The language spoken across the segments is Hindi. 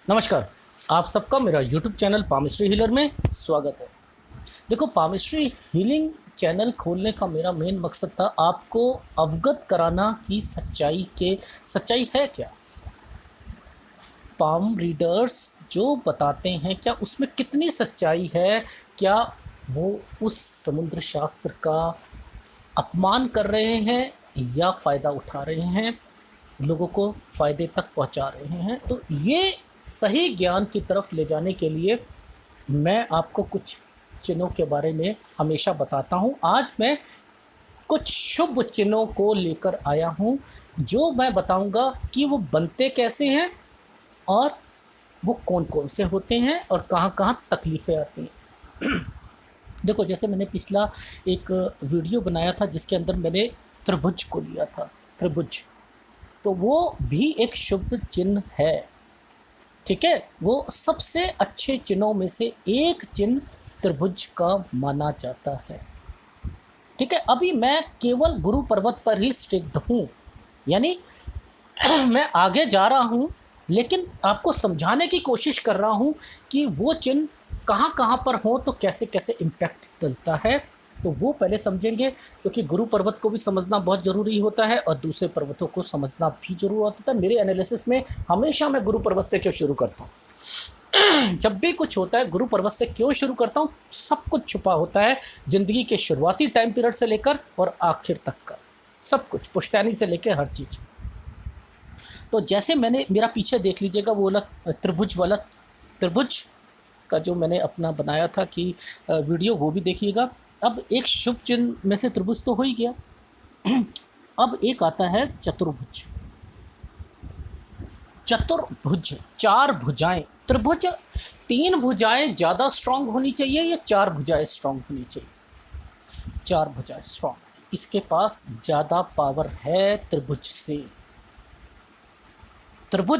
नमस्कार। आप सबका मेरा यूट्यूब चैनल पामिस्ट्री हीलर में स्वागत है। देखो, पामिस्ट्री हीलिंग चैनल खोलने का मेरा मेन मकसद था आपको अवगत कराना कि सच्चाई है क्या। पाम रीडर्स जो बताते हैं क्या उसमें कितनी सच्चाई है, क्या वो उस समुद्र शास्त्र का अपमान कर रहे हैं या फ़ायदा उठा रहे हैं, लोगों को फ़ायदे तक पहुंचा रहे हैं। तो ये सही ज्ञान की तरफ ले जाने के लिए मैं आपको कुछ चिन्हों के बारे में हमेशा बताता हूं। आज मैं कुछ शुभ चिन्हों को लेकर आया हूं जो मैं बताऊंगा कि वो बनते कैसे हैं और वो कौन कौन से होते हैं और कहाँ कहाँ तकलीफ़ें आती हैं। देखो, जैसे मैंने पिछला एक वीडियो बनाया था जिसके अंदर मैंने त्रिभुज को लिया था। त्रिभुज तो वो भी एक शुभ चिन्ह है, ठीक है। वो सबसे अच्छे चिन्हों में से एक चिन्ह त्रिभुज का माना जाता है, ठीक है। अभी मैं केवल गुरु पर्वत पर ही स्टिक हूँ, यानी मैं आगे जा रहा हूँ लेकिन आपको समझाने की कोशिश कर रहा हूँ कि वो चिन्ह कहाँ कहाँ पर हो तो कैसे कैसे इम्पैक्ट डलता है। तो वो पहले समझेंगे, क्योंकि गुरु पर्वत को भी समझना बहुत ज़रूरी होता है और दूसरे पर्वतों को समझना भी जरूर होता है। मेरे एनालिसिस में हमेशा मैं गुरु पर्वत से क्यों शुरू करता हूँ। जब भी कुछ होता है गुरु पर्वत से क्यों शुरू करता हूँ, सब कुछ छुपा होता है ज़िंदगी के शुरुआती टाइम पीरियड से लेकर और आखिर तक का सब कुछ, पुश्तैनी से लेकर हर चीज़। तो जैसे मैंने मेरा पीछे देख लीजिएगा वो वाला त्रिभुज का जो मैंने अपना बनाया था कि वीडियो, वो भी देखिएगा। अब एक शुभ चिन्ह में से त्रिभुज तो हो ही गया। अब एक आता है चतुर्भुज। चतुर्भुज, चार भुजाएं। त्रिभुज तीन भुजाएं ज़्यादा स्ट्रांग होनी चाहिए या चार भुजाएं स्ट्रांग होनी चाहिए? चार भुजाएं स्ट्रांग, इसके पास ज़्यादा पावर है त्रिभुज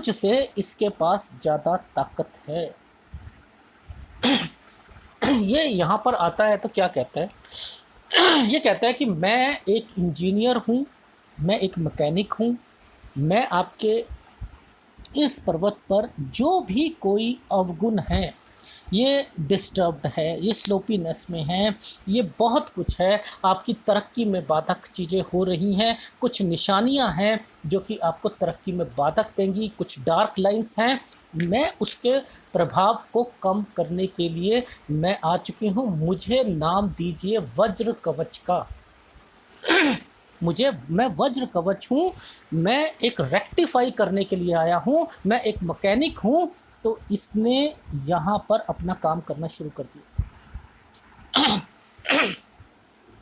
से इसके पास ज़्यादा ताकत है। ये यहाँ पर आता है तो क्या कहता है? ये कहता है कि मैं एक इंजीनियर हूँ, मैं एक मैकेनिक हूँ, मैं आपके इस पर्वत पर जो भी कोई अवगुण है, ये डिस्टर्ब्ड है, ये स्लोपीनेस में है, ये बहुत कुछ है, आपकी तरक्की में बाधक चीज़ें हो रही हैं, कुछ निशानियां हैं जो कि आपको तरक्की में बाधक देंगी, कुछ डार्क लाइंस हैं। मैं उसके प्रभाव को कम करने के लिए मैं आ चुकी हूँ। मुझे नाम दीजिए वज्र कवच का। मैं वज्र कवच हूँ, मैं एक रेक्टिफाई करने के लिए आया हूँ, मैं एक मैकेनिक हूँ। तो इसने यहाँ पर अपना काम करना शुरू कर दिया।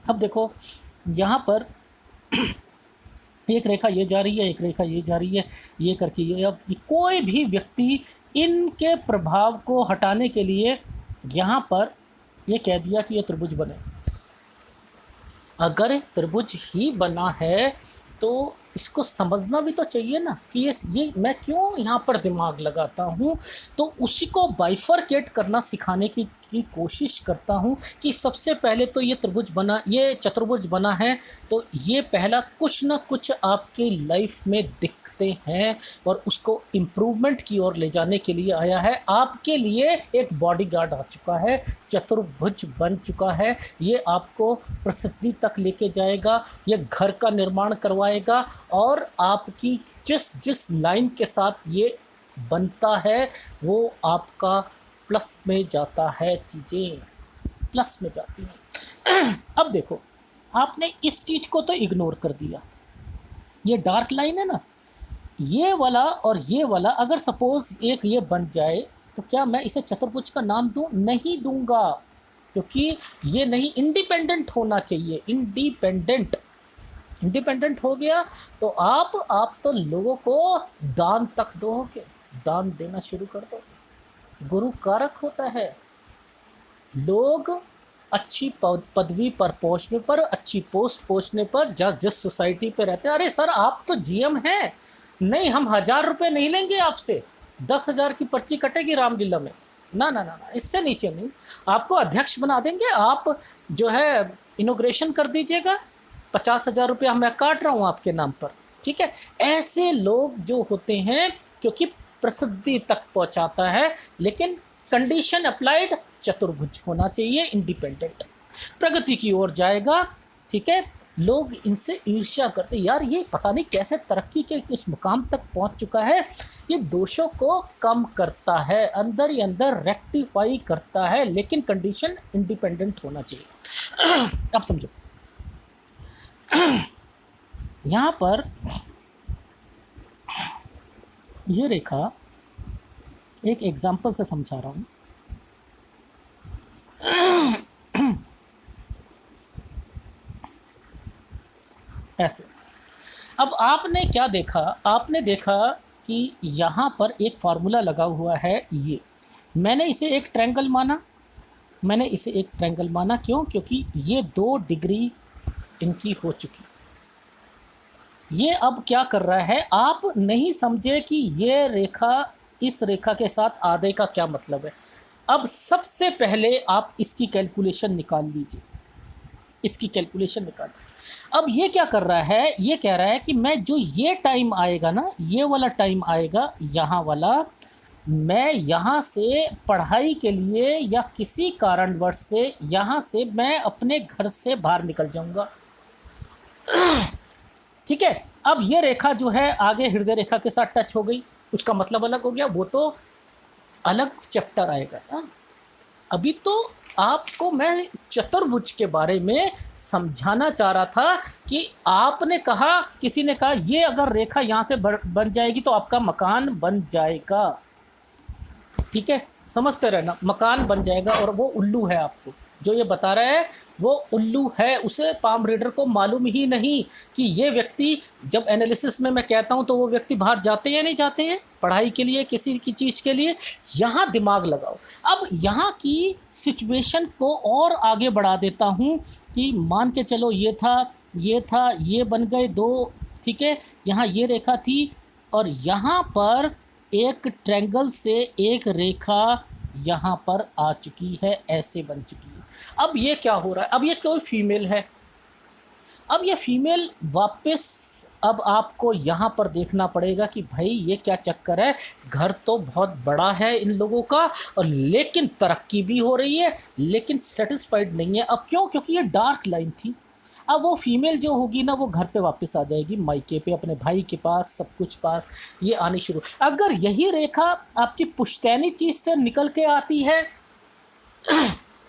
अब देखो, यहाँ पर एक रेखा ये जा रही है, एक रेखा ये जा रही है, ये करके ये। अब कोई भी व्यक्ति इनके प्रभाव को हटाने के लिए यहाँ पर ये कह दिया कि ये त्रिभुज बने। अगर त्रिभुज ही बना है तो इसको समझना भी तो चाहिए ना कि ये मैं क्यों यहाँ पर दिमाग लगाता हूँ। तो उसी को बाइफरकेट करना सिखाने की कोशिश करता हूँ कि सबसे पहले तो ये त्रिभुज बना, ये चतुर्भुज बना है, तो ये पहला कुछ ना कुछ आपकी लाइफ में दिखते हैं और उसको इम्प्रूवमेंट की ओर ले जाने के लिए आया है। आपके लिए एक बॉडीगार्ड आ चुका है, चतुर्भुज बन चुका है। ये आपको प्रसिद्धि तक लेके जाएगा, ये घर का निर्माण करवाएगा और आपकी जिस जिस लाइन के साथ ये बनता है वो आपका प्लस में जाता है, चीज़ें प्लस में जाती हैं। अब देखो, आपने इस चीज़ को तो इग्नोर कर दिया। ये डार्क लाइन है ना, ये वाला और ये वाला अगर सपोज एक ये बन जाए तो क्या मैं इसे चतुर्भुज का नाम दूं? नहीं दूंगा, क्योंकि ये नहीं, इंडिपेंडेंट होना चाहिए। इंडिपेंडेंट हो गया तो आप तो लोगों को दान तक दोगे, दान देना शुरू कर दो। गुरु कारक होता है। लोग अच्छी पदवी पर पहुंचने पर, अच्छी पोस्ट पहुंचने पर, जिस सोसाइटी पे रहते हैं, अरे सर आप तो जीएम हैं, नहीं हम 1000 रुपये नहीं लेंगे आपसे, 10,000 की पर्ची कटेगी रामलीला में, ना ना ना ना, इससे नीचे नहीं, आपको अध्यक्ष बना देंगे, आप जो है इनोग्रेशन कर दीजिएगा, 50,000 रुपया मैं काट रहा हूँ आपके नाम पर, ठीक है। ऐसे लोग जो होते हैं, क्योंकि प्रसिद्धि तक पहुंचाता है, लेकिन कंडीशन अप्लाइड चतुर्भुज होना चाहिए, इंडिपेंडेंट, प्रगति की ओर जाएगा। ठीक है, लोग इनसे ईर्ष्या करते, यार ये पता नहीं कैसे तरक्की के उस मुकाम तक पहुंच चुका है। ये दोषों को कम करता है, अंदर ही अंदर रेक्टिफाई करता है, लेकिन कंडीशन इंडिपेंडेंट होना चाहिए। अब समझो, यहाँ पर ये रेखा एक एग्जाम्पल से समझा रहा हूँ। ऐसे, अब आपने क्या देखा, आपने देखा कि यहाँ पर एक फार्मूला लगा हुआ है, ये मैंने इसे एक ट्रायंगल माना, मैंने इसे एक ट्रायंगल माना, क्यों? क्योंकि ये 2 डिग्री इनकी हो चुकी। ये अब क्या कर रहा है, आप नहीं समझे कि ये रेखा इस रेखा के साथ आधे का क्या मतलब है। अब सबसे पहले आप इसकी कैलकुलेशन निकाल लीजिए, इसकी कैलकुलेशन निकाल लीजिए। अब ये क्या कर रहा है, ये कह रहा है कि मैं जो ये टाइम आएगा ना, ये वाला टाइम आएगा, यहाँ वाला, मैं यहाँ से पढ़ाई के लिए या किसी कारणवश से यहाँ से मैं अपने घर से बाहर निकल जाऊँगा। ठीक है, अब ये रेखा जो है आगे हृदय रेखा के साथ टच हो गई, उसका मतलब अलग हो गया, वो तो अलग चैप्टर आएगा ना। अभी तो आपको मैं चतुर्भुज के बारे में समझाना चाह रहा था कि आपने कहा, किसी ने कहा ये अगर रेखा यहाँ से बन जाएगी तो आपका मकान बन जाएगा। ठीक है, समझते रहना, मकान बन जाएगा, और वो उल्लू है, आपको जो ये बता रहा है वो उल्लू है। उसे पाम रीडर को मालूम ही नहीं कि ये व्यक्ति, जब एनालिसिस में मैं कहता हूँ तो वो व्यक्ति बाहर जाते हैं नहीं जाते हैं पढ़ाई के लिए, किसी की चीज़ के लिए। यहाँ दिमाग लगाओ। अब यहाँ की सिचुएशन को और आगे बढ़ा देता हूँ कि मान के चलो ये था, ये था, ये बन गए 2। ठीक है, यहाँ ये रेखा थी और यहाँ पर एक ट्रायंगल से एक रेखा यहाँ पर आ चुकी है, ऐसे बन चुकी है। अब ये क्या हो रहा है, अब ये कोई फीमेल है, अब ये फीमेल वापस, अब आपको यहाँ पर देखना पड़ेगा कि भाई ये क्या चक्कर है। घर तो बहुत बड़ा है इन लोगों का, और लेकिन तरक्की भी हो रही है, लेकिन सेटिस्फाइड नहीं है। अब क्यों? क्योंकि ये डार्क लाइन थी। अब वो फीमेल जो होगी ना, वो घर पे वापस आ जाएगी, मायके पे, अपने भाई के पास, सब कुछ पास ये आनी शुरू। अगर यही रेखा आपकी पुश्तैनी चीज़ से निकल के आती है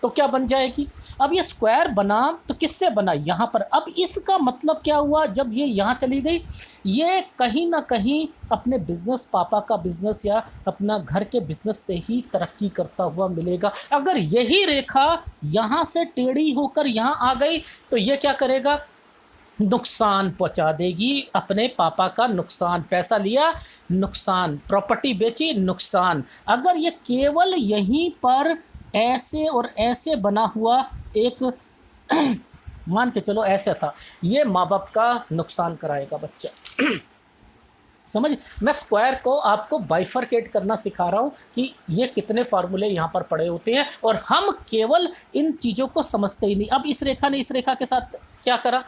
तो क्या बन जाएगी? अब ये स्क्वायर बना तो किससे बना? यहाँ पर। अब इसका मतलब क्या हुआ, जब ये यहाँ चली गई, ये कहीं ना कहीं अपने बिजनेस, पापा का बिजनेस या अपना घर के बिजनेस से ही तरक्की करता हुआ मिलेगा। अगर यही रेखा यहाँ से टेढ़ी होकर यहाँ आ गई तो ये क्या करेगा? नुकसान पहुंचा देगी, अपने पापा का नुकसान, पैसा लिया नुकसान, प्रॉपर्टी बेची नुकसान। अगर ये केवल यहीं पर ऐसे और ऐसे बना हुआ एक मान के चलो ऐसा था, ये माँ बाप का नुकसान कराएगा बच्चा। समझ? मैं स्क्वायर को आपको बाइफरकेट करना सिखा रहा हूँ कि ये कितने फार्मूले यहाँ पर पड़े होते हैं, और हम केवल इन चीज़ों को समझते ही नहीं। अब इस रेखा ने इस रेखा के साथ क्या करा?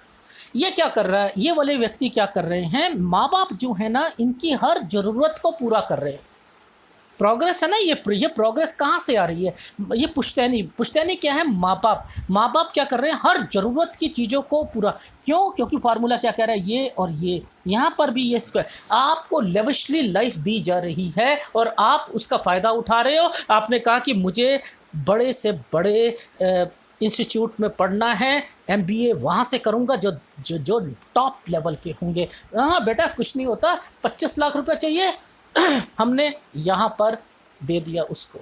ये क्या कर रहा है? ये वाले व्यक्ति क्या कर रहे हैं? माँ बाप जो है ना, इनकी हर ज़रूरत को पूरा कर रहे हैं। प्रोग्रेस है ना, ये प्रोग्रेस कहाँ से आ रही है? ये पुश्तैनी क्या है? माँ बाप क्या कर रहे हैं? हर ज़रूरत की चीज़ों को पूरा। क्यों? क्योंकि फार्मूला क्या कह रहा है? ये और ये, यहाँ पर भी ये स्क्वायर। आपको लेविशली लाइफ दी जा रही है और आप उसका फ़ायदा उठा रहे हो। आपने कहा कि मुझे बड़े से बड़े इंस्टीट्यूट में पढ़ना है, MBA वहाँ से करूँगा जो जो जो टॉप लेवल के होंगे। हाँ बेटा, कुछ नहीं होता, 25 लाख रुपये चाहिए, हमने यहाँ पर दे दिया उसको।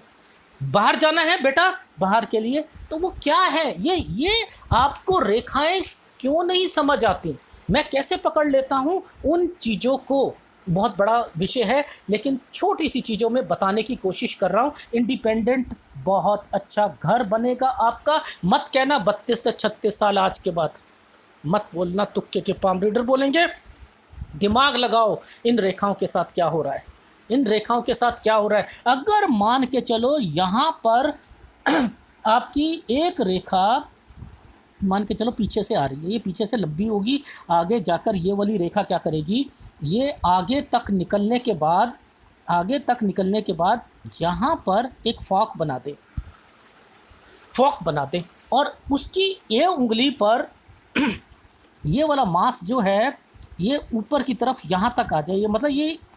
बाहर जाना है बेटा, बाहर के लिए, तो वो क्या है? ये आपको रेखाएं क्यों नहीं समझ आती? मैं कैसे पकड़ लेता हूँ उन चीज़ों को, बहुत बड़ा विषय है, लेकिन छोटी सी चीज़ों में बताने की कोशिश कर रहा हूँ। इंडिपेंडेंट बहुत अच्छा घर बनेगा आपका। मत कहना 32 से 36 साल आज के बाद, मत बोलना तुक्के के पाम रीडर बोलेंगे। दिमाग लगाओ, इन रेखाओं के साथ क्या हो रहा है, इन रेखाओं के साथ क्या हो रहा है। अगर मान के चलो यहाँ पर आपकी एक रेखा मान के चलो पीछे से आ रही है, ये पीछे से लंबी होगी, आगे जाकर ये वाली रेखा क्या करेगी, ये आगे तक निकलने के बाद आगे तक निकलने के बाद यहाँ पर एक फॉक बना दे, फॉक बना दे, और उसकी ये उंगली पर ये वाला मांस जो है ये ऊपर की तरफ यहाँ तक आ जाए, ये मतलब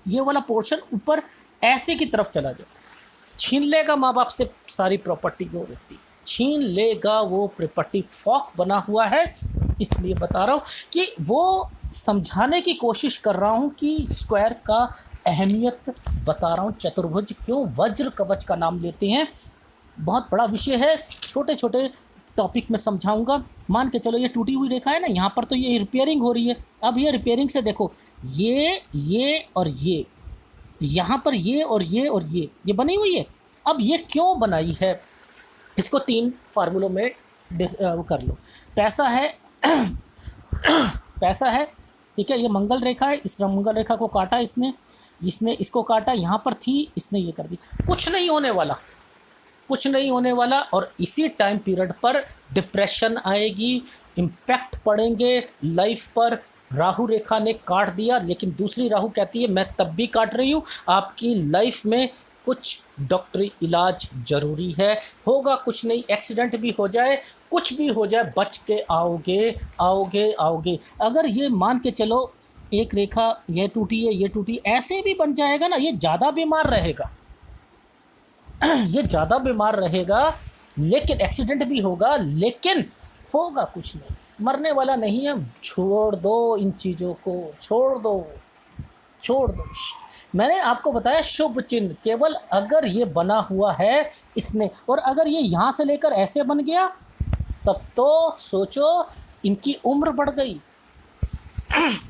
ये वाला पोर्शन ऊपर ऐसे की तरफ चला जाए। छीन लेगा माँ बाप से सारी प्रॉपर्टी, वो व्यक्ति छीन लेगा वो प्रॉपर्टी। फॉक बना हुआ है, इसलिए बता रहा हूँ कि वो समझाने की कोशिश कर रहा हूँ कि स्क्वायर का अहमियत बता रहा हूँ। चतुर्भुज क्यों वज्र कवच का नाम लेते हैं, बहुत बड़ा विषय है, छोटे छोटे टॉपिक में समझाऊंगा। मान के चलो ये टूटी हुई रेखा है ना, यहाँ पर तो ये रिपेयरिंग हो रही है। अब ये रिपेयरिंग से देखो ये और ये, यहाँ पर ये और ये बनी हुई है। अब ये क्यों बनाई है, इसको 3 फार्मूलों में वो कर लो। पैसा है पैसा है, ठीक है, ये मंगल रेखा है, इस मंगल रेखा को काटा इसने इसको काटा, यहाँ पर थी, इसने ये कर दी। कुछ नहीं होने वाला, कुछ नहीं होने वाला। और इसी टाइम पीरियड पर डिप्रेशन आएगी, इम्पैक्ट पड़ेंगे लाइफ पर। राहु रेखा ने काट दिया, लेकिन दूसरी राहु कहती है मैं तब भी काट रही हूँ, आपकी लाइफ में कुछ डॉक्टरी इलाज जरूरी है। होगा कुछ नहीं, एक्सीडेंट भी हो जाए, कुछ भी हो जाए, बच के आओगे। अगर ये मान के चलो एक रेखा ये टूटी है, ये टूटी, ऐसे भी बन जाएगा ना, ये ज़्यादा बीमार रहेगा ये ज़्यादा बीमार रहेगा, लेकिन एक्सीडेंट भी होगा, लेकिन होगा कुछ नहीं, मरने वाला नहीं है। छोड़ दो इन चीज़ों को, छोड़ दो। मैंने आपको बताया शुभ चिन्ह केवल अगर ये बना हुआ है इसने, और अगर ये यहाँ से लेकर ऐसे बन गया तब तो सोचो इनकी उम्र बढ़ गई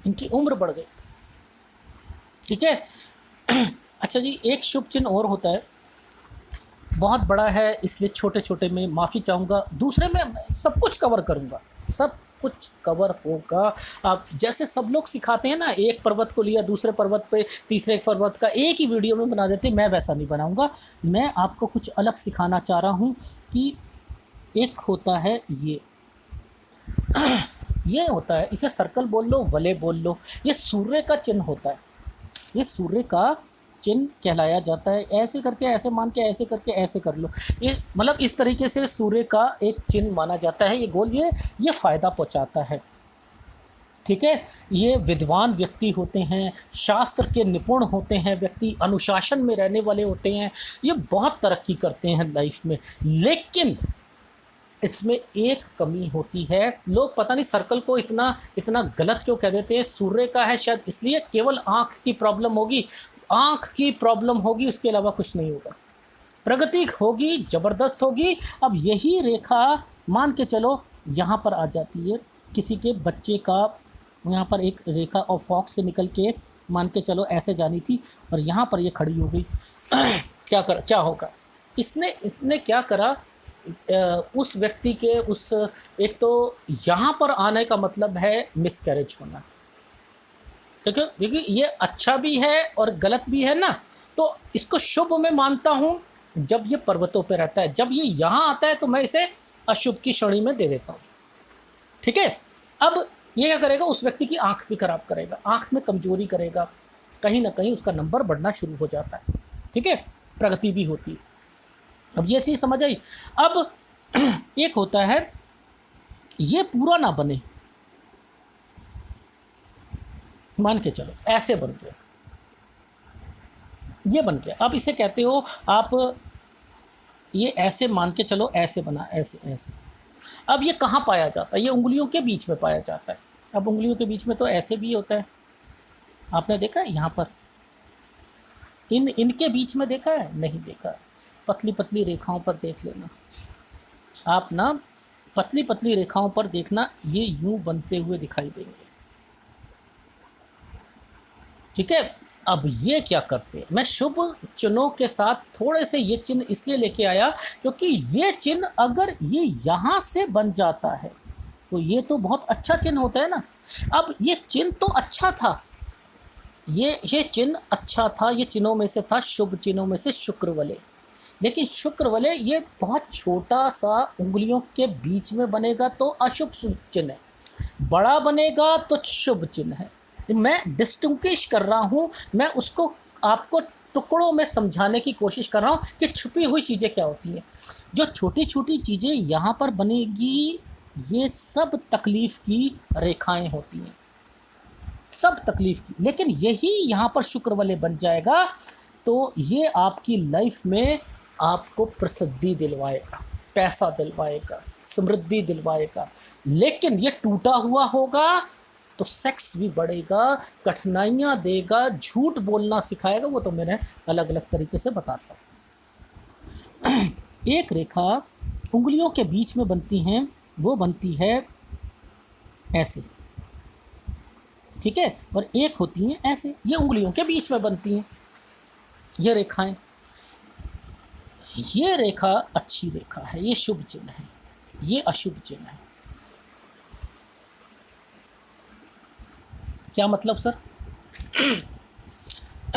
इनकी उम्र बढ़ गई, ठीक है। अच्छा जी, एक शुभ चिन्ह और होता है, बहुत बड़ा है, इसलिए छोटे छोटे में माफ़ी चाहूँगा, दूसरे में सब कुछ कवर करूँगा, सब कुछ कवर होगा। आप जैसे सब लोग सिखाते हैं ना, एक पर्वत को लिया दूसरे पर्वत पे, तीसरे पर्वत का एक ही वीडियो में बना देते, मैं वैसा नहीं बनाऊँगा। मैं आपको कुछ अलग सिखाना चाह रहा हूँ कि एक होता है ये होता है, इसे सर्कल बोल लो, वलय बोल लो, ये सूर्य का चिन्ह होता है, ये सूर्य का चिन्ह कहलाया जाता है। ऐसे करके ऐसे मान के ऐसे करके ऐसे कर लो, ये मतलब इस तरीके से सूर्य का एक चिन्ह माना जाता है। ये गोल ये फ़ायदा पहुंचाता है, ठीक है। ये विद्वान व्यक्ति होते हैं, शास्त्र के निपुण होते हैं व्यक्ति, अनुशासन में रहने वाले होते हैं, ये बहुत तरक्की करते हैं लाइफ में। लेकिन इसमें एक कमी होती है, लोग पता नहीं सर्कल को इतना गलत क्यों कह देते हैं। सूर्य का है शायद इसलिए, केवल आँख की प्रॉब्लम होगी, आँख की प्रॉब्लम होगी, उसके अलावा कुछ नहीं होगा। प्रगति होगी, ज़बरदस्त होगी। अब यही रेखा मान के चलो यहाँ पर आ जाती है, किसी के बच्चे का यहाँ पर एक रेखा और फॉक्स से निकल के मान के चलो ऐसे जानी थी, और यहाँ पर ये खड़ी हो गई क्या होगा। इसने क्या करा, उस व्यक्ति के उस एक तो यहाँ पर आने का मतलब है मिसकैरेज होना, ठीक है, क्योंकि ये अच्छा भी है और गलत भी है ना। तो इसको शुभ में मानता हूँ जब ये पर्वतों पे रहता है, जब ये यहाँ आता है तो मैं इसे अशुभ की श्रेणी में दे देता हूँ, ठीक है। अब ये क्या करेगा, उस व्यक्ति की आँख भी खराब करेगा, आँख में कमजोरी करेगा, कहीं ना कहीं उसका नंबर बढ़ना शुरू हो जाता है, ठीक है, प्रगति भी होती है। अब ये चीज़ समझ आई। अब एक होता है ये पूरा ना बने, मान के चलो ऐसे बन गया, ये बन गया, अब इसे कहते हो आप, ये ऐसे मान के चलो ऐसे बना, ऐसे। अब ये कहाँ पाया जाता है, ये उंगलियों के बीच में पाया जाता है। अब उंगलियों के बीच में तो ऐसे भी होता है, आपने देखा है यहाँ पर, इनके बीच में देखा है, नहीं देखा। पतली पतली रेखाओं पर देख लेना आप ना, पतली पतली रेखाओं पर देखना, ये यूं बनते हुए दिखाई देंगे, ठीक है। अब ये क्या करते हैं, मैं शुभ चिन्हों के साथ थोड़े से ये चिन्ह इसलिए लेके आया क्योंकि ये चिन्ह अगर ये यहाँ से बन जाता है तो ये तो बहुत अच्छा चिन्ह होता है ना। अब ये चिन्ह तो अच्छा था, ये चिन्ह अच्छा था, ये चिन्हों में से था, शुभ चिन्हों में से शुक्र वलय। लेकिन शुक्र वलय ये बहुत छोटा सा उंगलियों के बीच में बनेगा तो अशुभ चिन्ह है, बड़ा बनेगा तो शुभ चिन्ह है। मैं डिस्टिंग्विश कर रहा हूँ, मैं उसको आपको टुकड़ों में समझाने की कोशिश कर रहा हूँ कि छुपी हुई चीज़ें क्या होती हैं। जो छोटी छोटी चीज़ें यहाँ पर बनेगी, ये सब तकलीफ़ की रेखाएं होती हैं, सब तकलीफ़ की। लेकिन यही यहाँ पर शुक्र वाले बन जाएगा तो ये आपकी लाइफ में आपको प्रसिद्धि दिलवाएगा, पैसा दिलवाएगा, समृद्धि दिलवाएगा। लेकिन ये टूटा हुआ होगा तो सेक्स भी बढ़ेगा, कठिनाइयाँ देगा, झूठ बोलना सिखाएगा। वो तो मैंने अलग अलग तरीके से बताता हूँ। एक रेखा उंगलियों के बीच में बनती हैं, वो बनती है ऐसे, ठीक है, और एक होती हैं ऐसे, ये उंगलियों के बीच में बनती हैं ये रेखाएं। ये रेखा अच्छी रेखा है, ये शुभ चिन्ह है, ये अशुभ चिन्ह है। क्या मतलब सर?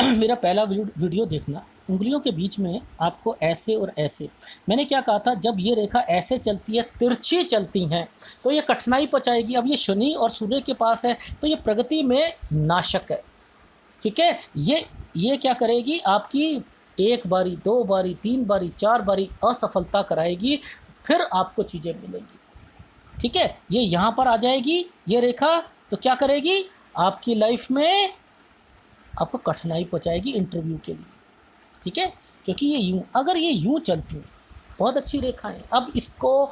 मेरा पहला वीडियो देखना, उंगलियों के बीच में आपको ऐसे और ऐसे, मैंने क्या कहा था, जब ये रेखा ऐसे चलती है, तिरछी चलती हैं, तो ये कठिनाई पहुंचाएगी। अब ये शनि और सूर्य के पास है तो ये प्रगति में नाशक है, ठीक है। ये क्या करेगी, आपकी एक बारी, दो बारी, तीन बारी, चार बारी असफलता कराएगी, फिर आपको चीज़ें मिलेंगी, ठीक है। ये यहाँ पर आ जाएगी ये रेखा, तो क्या करेगी, आपकी लाइफ में आपको कठिनाई पहुँचाएगी इंटरव्यू के लिए, ठीक है। क्योंकि ये यूँ, अगर ये यूँ चलती है, बहुत अच्छी रेखा है। अब इसको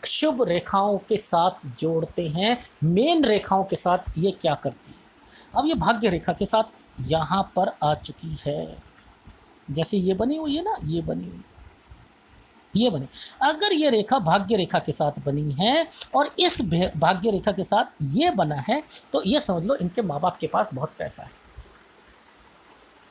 शुभ रेखाओं के साथ जोड़ते हैं, मेन रेखाओं के साथ ये क्या करती है। अब ये भाग्य रेखा के साथ यहाँ पर आ चुकी है, जैसे ये बनी हुई है ना, ये बनी हुई, ये बनी। अगर ये रेखा भाग्य रेखा के साथ बनी है और इस भाग्य रेखा के साथ ये बना है, तो ये समझ लो इनके माँ बाप के पास बहुत पैसा है,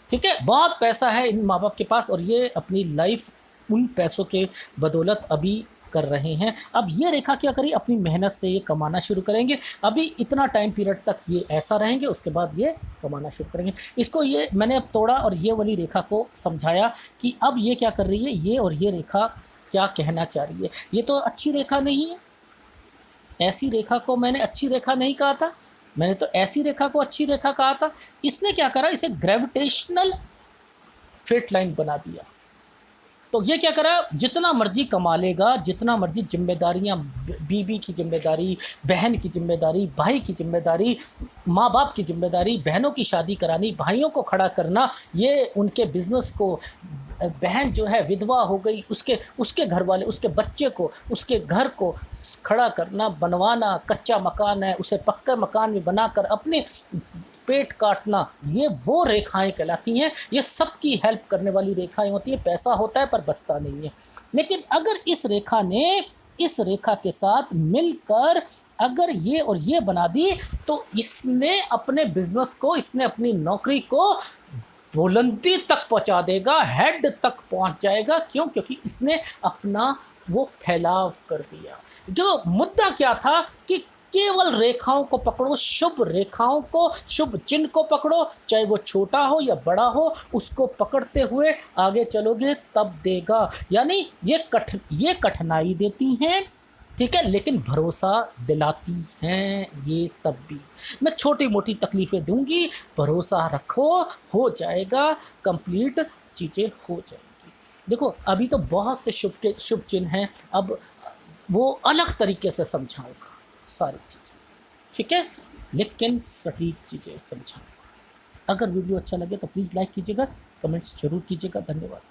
ठीक है, बहुत पैसा है इन माँ बाप के पास, और ये अपनी लाइफ उन पैसों के बदौलत अभी कर रहे हैं। अब ये रेखा क्या करी, अपनी मेहनत से ये कमाना शुरू करेंगे। अभी इतना टाइम पीरियड तक ये ऐसा रहेंगे, उसके बाद ये कमाना शुरू करेंगे। इसको ये मैंने अब तोड़ा और ये वाली रेखा को समझाया कि अब ये क्या कर रही है, ये और ये रेखा क्या कहना चाह रही है। ये तो अच्छी रेखा नहीं है, ऐसी रेखा को मैंने अच्छी रेखा नहीं कहा था, मैंने तो ऐसी रेखा को अच्छी रेखा कहा था। इसने क्या करा, इसे ग्रेविटेशनल फिट लाइन बना दिया। तो ये क्या करा, जितना मर्जी कमा लेगा, जितना मर्जी जिम्मेदारियां, बीवी की जिम्मेदारी, बहन की जिम्मेदारी, भाई की जिम्मेदारी, माँ बाप की जिम्मेदारी, बहनों की शादी करानी, भाइयों को खड़ा करना, ये उनके बिजनेस को, बहन जो है विधवा हो गई, उसके घर वाले, उसके बच्चे को, उसके घर को खड़ा करना, बनवाना, कच्चा मकान है उसे पक्का मकान में बनाकर अपने पेट काटना, ये वो रेखाएं कहलाती हैं। ये सबकी हेल्प करने वाली रेखाएं होती हैं। पैसा होता है पर बचता नहीं है। लेकिन अगर इस रेखा ने इस रेखा के साथ मिलकर अगर ये और ये बना दी, तो इसने अपने बिजनेस को, इसने अपनी नौकरी को बुलंदी तक पहुंचा देगा, हेड तक पहुंच जाएगा। क्यों? क्योंकि इसने अपना वो फैलाव कर दिया। जो मुद्दा क्या था कि केवल रेखाओं को पकड़ो, शुभ रेखाओं को, शुभ चिन्ह को पकड़ो, चाहे वो छोटा हो या बड़ा हो, उसको पकड़ते हुए आगे चलोगे तब देगा। यानी ये कठिनाई देती हैं, ठीक है, लेकिन भरोसा दिलाती हैं ये तब भी। मैं छोटी मोटी तकलीफ़ें दूंगी, भरोसा रखो, हो जाएगा, कंप्लीट चीज़ें हो जाएंगी। देखो अभी तो बहुत से शुभ चिन्ह हैं, अब वो अलग तरीके से समझाऊंगा सारी चीज़ें, ठीक है, लेकिन सटीक चीज़ें समझाऊंगा। अगर वीडियो अच्छा लगे तो प्लीज़ लाइक कीजिएगा, कमेंट्स जरूर कीजिएगा। धन्यवाद।